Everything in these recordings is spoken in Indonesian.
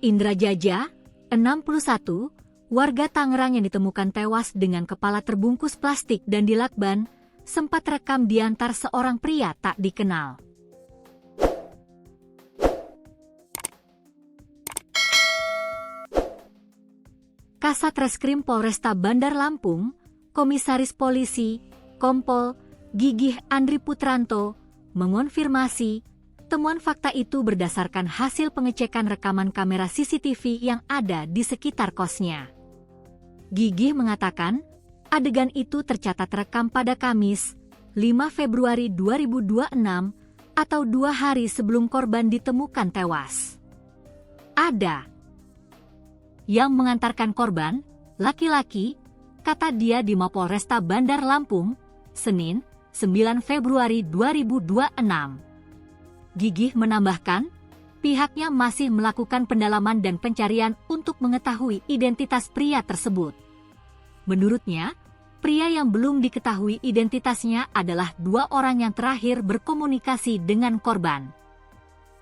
Indra Jaja, 61, warga Tangerang yang ditemukan tewas dengan kepala terbungkus plastik dan dilakban, sempat rekam diantar seorang pria tak dikenal. Kasat Reskrim Polresta Bandar Lampung, Komisaris Polisi, Kompol Gigih Andri Putranto, mengonfirmasi temuan fakta itu berdasarkan hasil pengecekan rekaman kamera CCTV yang ada di sekitar kosnya. Gigih mengatakan, adegan itu tercatat rekam pada Kamis, 5 Februari 2026, atau 2 hari sebelum korban ditemukan tewas. Ada yang mengantarkan korban, laki-laki, kata dia di Mapolresta Bandar Lampung, Senin, 9 Februari 2026. Gigih menambahkan, pihaknya masih melakukan pendalaman dan pencarian untuk mengetahui identitas pria tersebut. Menurutnya, pria yang belum diketahui identitasnya adalah 2 orang yang terakhir berkomunikasi dengan korban.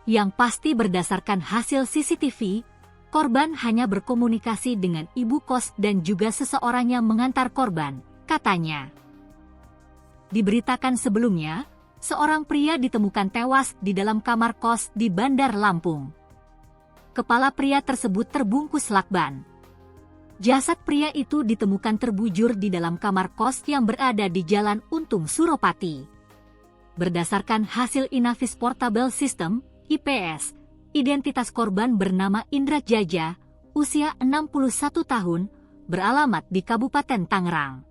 Yang pasti berdasarkan hasil CCTV, korban hanya berkomunikasi dengan ibu kos dan juga seseorang yang mengantar korban, katanya. Diberitakan sebelumnya, seorang pria ditemukan tewas di dalam kamar kos di Bandar Lampung. Kepala pria tersebut terbungkus lakban. Jasad pria itu ditemukan terbujur di dalam kamar kos yang berada di Jalan Untung Suropati. Berdasarkan hasil Inavis Portable System, IPS, identitas korban bernama Indra Jaja, usia 61 tahun, beralamat di Kabupaten Tangerang.